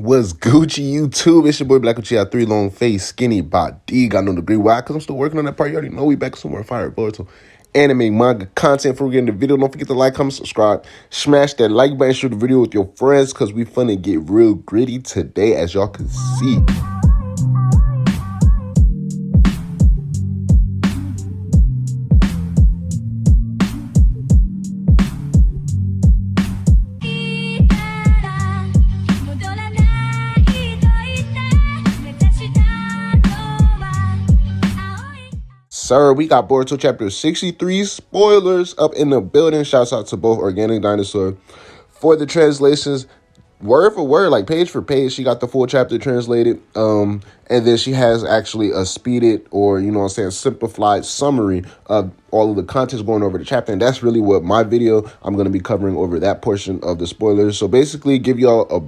What's Gucci YouTube? It's your boy Black Gucci. Three long face, skinny body. Got no degree. Why? Because I'm still working on that part. You already know we back somewhere fire. Boruto anime, manga, content for getting the video. Don't forget to like, comment, subscribe. Smash that like button. Share the video with your friends because we finna get real gritty today, as y'all can see. Sir, we got Boruto chapter 63 spoilers up in the building. Shouts out to both Organic Dinosaur for the translations, word for word, like page for page. She got the full chapter translated, and then she has actually a speeded, or simplified summary of all of the contents going over the chapter. And that's really what my video, I'm going to be covering over that portion of the spoilers. So basically give y'all a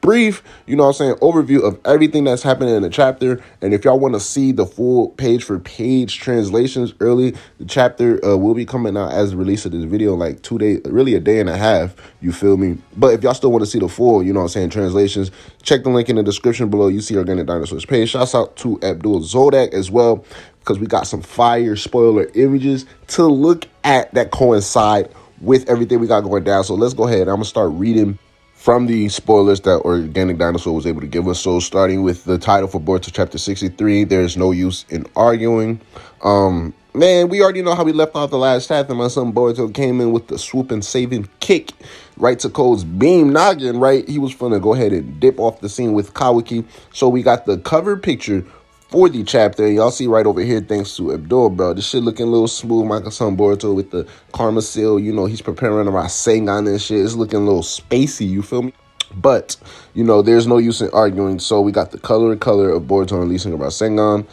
brief, overview of everything that's happening in the chapter. And if y'all want to see the full page for page translations early, the chapter will be coming out as the release of this video, like 2 days, really a day and a half, you feel me? But if y'all still want to see the full, translations, check the link in the description below. You see Organic Dinosaur's page. Shouts out to Abdul Zodak as well, because we got some fire spoiler images to look at that coincide with everything we got going down. So let's go ahead. I'm going to start reading from the spoilers that Organic Dinosaur was able to give us. So starting with the title for Boruto chapter 63, there's no use in arguing. Man, we already know how we left off the last chapter. My son Boruto came in with the swooping saving kick right to Code's beam noggin, right? He was finna go ahead and dip off the scene with Kawaki. So we got the cover picture for the chapter. Y'all see right over here, thanks to Abdul, bro. This shit looking a little smooth. My son Boruto with the karma seal. He's preparing around Sengan and shit. It's looking a little spacey, you feel me? But, there's no use in arguing. So we got the color of Boruto releasing about Sengan.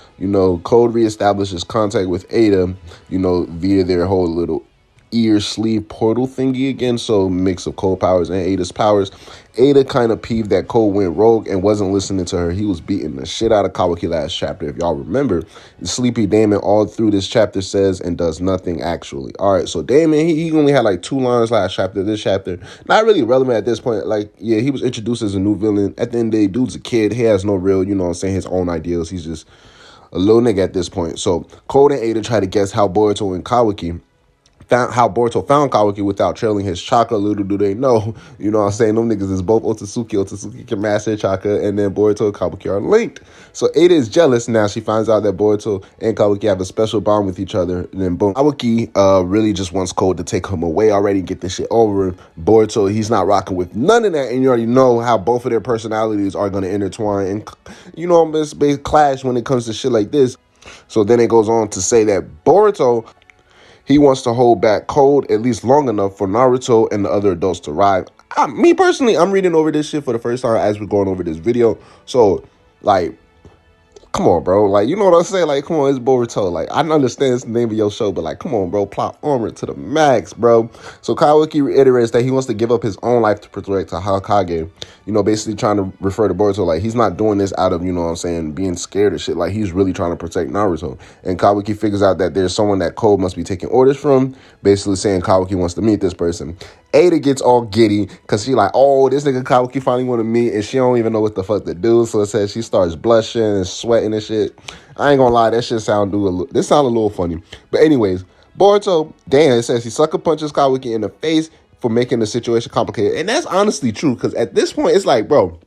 Code reestablishes contact with Ada, via their whole little ear sleeve portal thingy again. So mix of Code powers and Ada's powers. Ada kind of peeved that Code went rogue and wasn't listening to her. He was beating the shit out of Kawaki last chapter. If y'all remember, Sleepy Damon all through this chapter says and does nothing actually. All right, so Damon, he only had like 2 lines last chapter. This chapter, not really relevant at this point. Like, yeah, he was introduced as a new villain. At the end of the day, dude's a kid. He has no real, his own ideals. He's just a little nigga at this point. So Code and Ada try to guess how Boruto and Kawaki found Kawaki without trailing his chakra. Little do they know, them niggas is both Otsutsuki. Otsutsuki can master chakra, and then Boruto and Kawaki are linked. So Ada is jealous now. She finds out that Boruto and Kawaki have a special bond with each other. And then boom, Kawaki really just wants Code to take him away already and get this shit over. Boruto, he's not rocking with none of that, and you already know how both of their personalities are going to intertwine and, this big clash when it comes to shit like this. So then it goes on to say that Boruto, he wants to hold back Code at least long enough for Naruto and the other adults to arrive. Me personally, I'm reading over this shit for the first time as we're going over this video. So, like, come on, bro. Like, you know what I'm saying? Like, come on, it's Boruto. Like, I understand it's the name of your show, but, like, come on, bro. Plot armor to the max, bro. So Kawaki reiterates that he wants to give up his own life to protect Hokage. Basically trying to refer to Boruto. Like, he's not doing this out of, being scared of shit. Like, he's really trying to protect Naruto. And Kawaki figures out that there's someone that Code must be taking orders from. Basically saying Kawaki wants to meet this person. Ada gets all giddy because she like, oh, this nigga Kawaki finally want to meet, and she don't even know what the fuck to do. So it says she starts blushing and sweating and shit. I ain't gonna lie, that shit sound a little funny. But anyways, Boruto, damn, it says he sucker punches Kawaki in the face for making the situation complicated. And that's honestly true, because at this point, it's like, bro,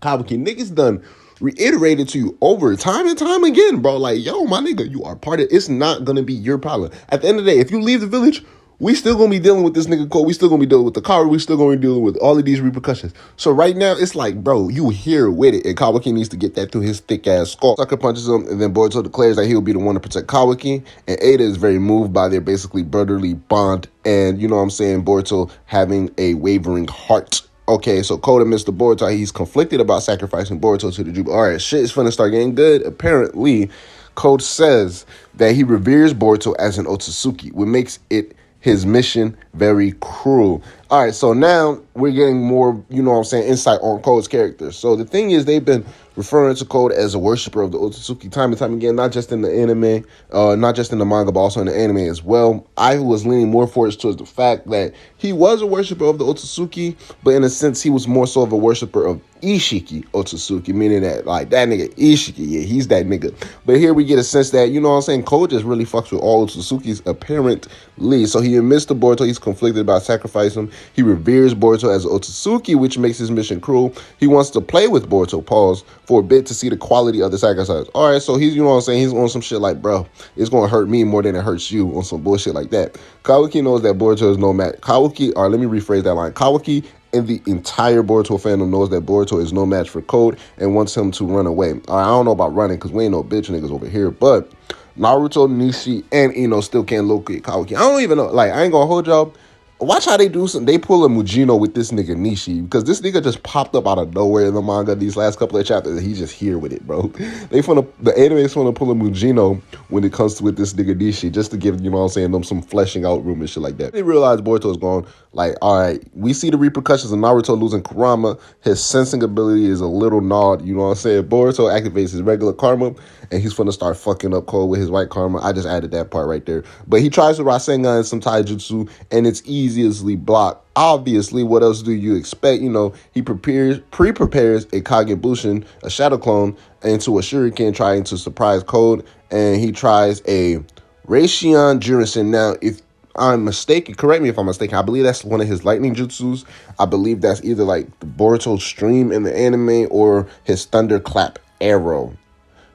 Kawaki, niggas done reiterated to you over time and time again, bro. Like, yo, my nigga, you are part of, it's not gonna be your problem. At the end of the day, if you leave the village, we still gonna be dealing with this nigga Code. We still gonna be dealing with the car. We still gonna be dealing with all of these repercussions. So right now, it's like, bro, you here with it. And Kawaki needs to get that through his thick ass skull. Sucker punches him, and then Boruto declares that he'll be the one to protect Kawaki. And Ada is very moved by their basically brotherly bond. And Boruto having a wavering heart. Okay, so Code and Mr. Boruto, he's conflicted about sacrificing Boruto to the Juba. All right, shit is finna start getting good. Apparently, Code says that he reveres Boruto as an Otsutsuki, which makes it his mission very cruel. All right, so now we're getting more, you know what I'm saying, insight on Code's character. So the thing is, they've been referring to Code as a worshiper of the Otsutsuki time and time again, not just in the anime, not just in the manga, but also in the anime as well. I was leaning more towards the fact that he was a worshiper of the Otsutsuki, but in a sense, he was more so of a worshiper of Ishiki Otsutsuki, meaning that, like, that nigga Ishiki, yeah, he's that nigga. But here we get a sense that, you know what I'm saying, Code just really fucks with all Otsutsuki's apparently. So he admits to Boruto he's conflicted about sacrificing him. He reveres Boruto as Otsutsuki, which makes his mission cruel. He wants to play with Boruto, pause, for a bit to see the quality of the sacrifice. All right, so he's, you know what I'm saying, he's on some shit like, bro, it's going to hurt me more than it hurts you, on some bullshit like that. Kawaki knows that Boruto is no match. Kawaki, or let me rephrase that line. Kawaki and the entire Boruto fandom knows that Boruto is no match for Code and wants him to run away. All right, I don't know about running because we ain't no bitch niggas over here, but Naruto, Nishi, and Ino still can't locate Kawaki. I don't even know. Like, I ain't gonna hold y'all. Watch how they do some. They pull a Mujino with this nigga Nishi because this nigga just popped up out of nowhere in the manga these last couple of chapters. And he's just here with it, bro. The anime's want to pull a Mujino when it comes to with this nigga Nishi just to give, you know what I'm saying, them some fleshing out room and shit like that. They realize Boruto is gone. Like, all right, we see the repercussions of Naruto losing Kurama. His sensing ability is a little gnawed. You know what I'm saying? Boruto activates his regular karma and he's finna start fucking up Code with his white karma. I just added that part right there. But he tries to Rasengan and some taijutsu, and it's easily blocked. Obviously, what else do you expect? You know, he pre-prepares a Kagebushin, a shadow clone, into a shuriken trying to surprise Code, and he tries a Raishion Jurisen. Now, if I'm mistaken, correct me if I'm mistaken, I believe that's one of his lightning jutsus. I believe that's either like the Boruto stream in the anime or his thunderclap arrow.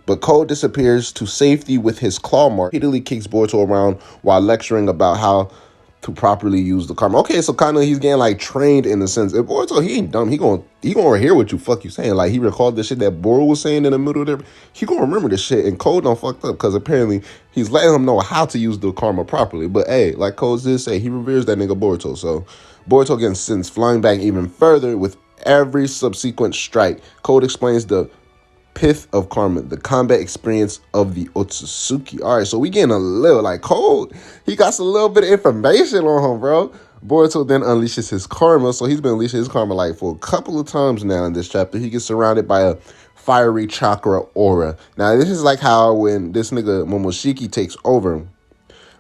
But Code disappears to safety with his claw mark. Repeatedly kicks Boruto around while lecturing about how to properly use the karma. Okay, so kind of he's getting like trained in a sense. If Boruto, he ain't dumb. He gonna hear what you fuck you saying. Like he recalled the shit that Boruto was saying in the middle there. He gonna remember the shit, and Code don't fucked up because apparently he's letting him know how to use the karma properly. But hey, like Code did say, he reveres that nigga Boruto. So Boruto gets sent flying back even further with every subsequent strike. Code explains the pith of karma, the combat experience of the Otsutsuki. All right, so we getting a little like Code. He got a little bit of information on him, bro. Boruto then unleashes his karma. So he's been unleashing his karma like for a couple of times now in this chapter. He gets surrounded by a fiery chakra aura. Now this is like how when this nigga Momoshiki takes over,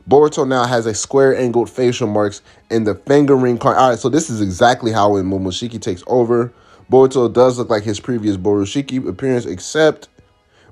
Boruto now has a square angled facial marks in the finger ring. All right, so this is exactly how when Momoshiki takes over, Boruto does look like his previous Borushiki appearance, except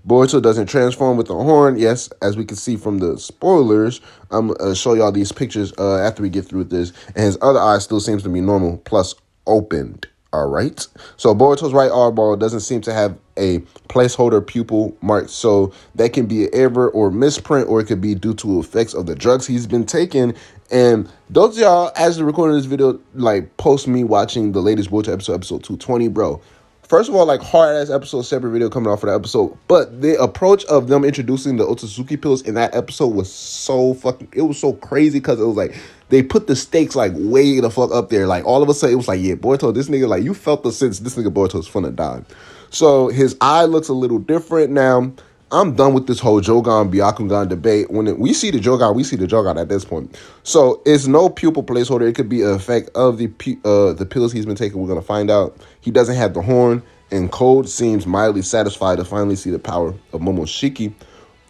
Boruto doesn't transform with the horn. Yes, as we can see from the spoilers, I'm going to show y'all these pictures after we get through with this. And his other eye still seems to be normal, plus opened. All right. So Boruto's right eyeball doesn't seem to have a placeholder pupil mark. So that can be an error or misprint, or it could be due to effects of the drugs he's been taking. And those of y'all, as the recording of this video, like post me watching the latest Boruto episode 220, bro. First of all, like hard-ass episode, separate video coming off for that episode. But the approach of them introducing the Otsutsuki pills in that episode was so fucking, it was so crazy because it was like, they put the stakes like way the fuck up there. Like all of a sudden, it was like, yeah, Boruto, this nigga, like you felt the sense this nigga Boruto's finna die. So his eye looks a little different now. I'm done with this whole Jogan Byakugan debate. When we see the Jogan at this point. So it's no pupil placeholder. It could be an effect of the pills he's been taking. We're going to find out. He doesn't have the horn, and Code seems mildly satisfied to finally see the power of Momoshiki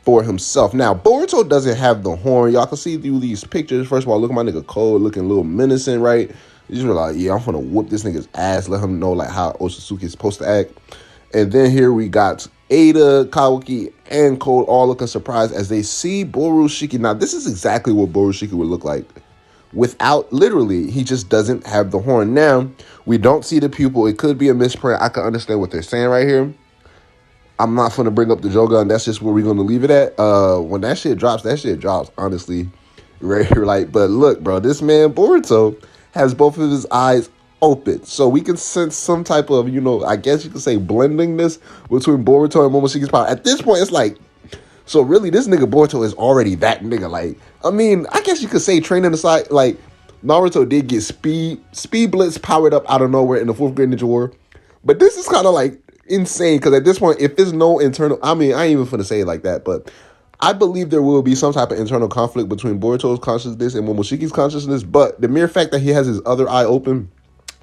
for himself. Now, Boruto doesn't have the horn. Y'all can see through these pictures. First of all, look at my nigga Code looking a little menacing, right? You're just like, yeah, I'm going to whoop this nigga's ass, let him know like how Otsutsuki is supposed to act. And then here we got Ada, Kawaki, and Code all looking surprised as they see Borushiki. Now, this is exactly what Borushiki would look like without, literally, he just doesn't have the horn. Now, we don't see the pupil. It could be a misprint. I can understand what they're saying right here. I'm not going to bring up the Jogan. That's just where we're going to leave it at. When that shit drops, honestly. Right here, like, but look, bro, this man, Boruto, has both of his eyes open. So we can sense some type of, you know, I guess you could say blendingness between Boruto and Momoshiki's power. At this point, it's like, so really, this nigga Boruto is already that nigga. Like, I mean, I guess you could say training aside, like, Naruto did get Speed Blitz powered up out of nowhere in the 4th grade Ninja War. But this is kind of like insane because at this point, if there's no internal, I mean, I ain't even finna say it like that, but I believe there will be some type of internal conflict between Boruto's consciousness and Momoshiki's consciousness, but the mere fact that he has his other eye open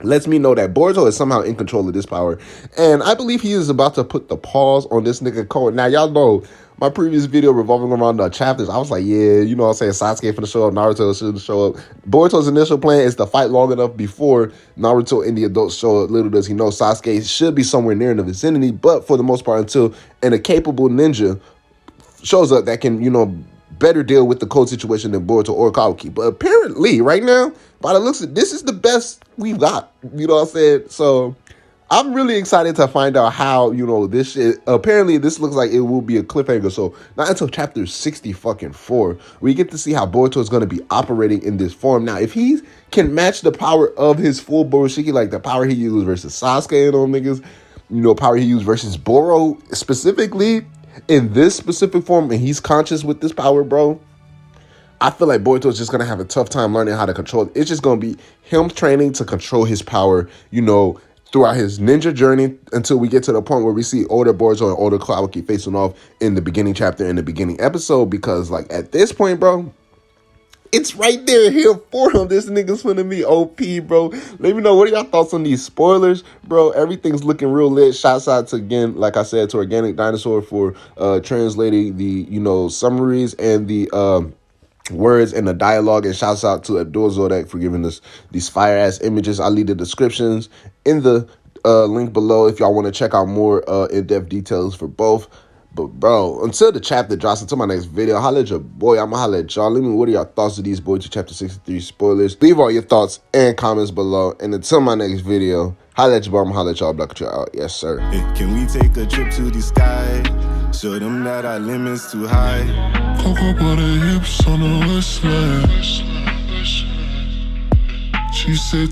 lets me know that Boruto is somehow in control of this power. And I believe he is about to put the pause on this nigga code. Now, y'all know my previous video revolving around the chapters. I was like, yeah, you know what I'm saying? Sasuke finna show up, Naruto shouldn't show up. Boruto's initial plan is to fight long enough before Naruto and the adults show up. Little does he know Sasuke should be somewhere near in the vicinity, but for the most part, until a capable ninja shows up that can, you know, better deal with the cold situation than Boruto or Kawaki. But apparently, right now, by the looks of this is the best we've got. You know what I'm saying? So I'm really excited to find out how, you know, this shit. Apparently, this looks like it will be a cliffhanger. So not until chapter 64 we get to see how Boruto is going to be operating in this form. Now, if he can match the power of his full Borushiki, like the power he used versus Sasuke and all niggas, you know, power he used versus Boro specifically, in this specific form, and he's conscious with this power, bro, I feel like Boruto is just going to have a tough time learning how to control it. It's just going to be him training to control his power, you know, throughout his ninja journey until we get to the point where we see older Boruto and older Kawaki facing off in the beginning chapter, in the beginning episode, because, like, at this point, bro, it's right there here for him. This nigga's finna be OP, bro. Let me know, what are y'all thoughts on these spoilers, bro? Everything's looking real lit. Shouts out to, again, like I said, to Organic Dinosaur for translating the, you know, summaries and the words and the dialogue. And shouts out to Abdul Zodak for giving us these fire-ass images. I'll leave the descriptions in the link below if y'all want to check out more in-depth details for both. But, bro, until the chapter drops, until my next video, holla at your boy. I'm going to holla at y'all. Let me know, what are your thoughts of these Boruto Chapter 63 spoilers? Leave all your thoughts and comments below. And until my next video, holla at your boy. I'm going to holla at y'all. Black at y'all out. Yes, sir. Hey, can we take a trip to the sky? Show them that our limit's too high. Cocoa butter hips on the west side. She said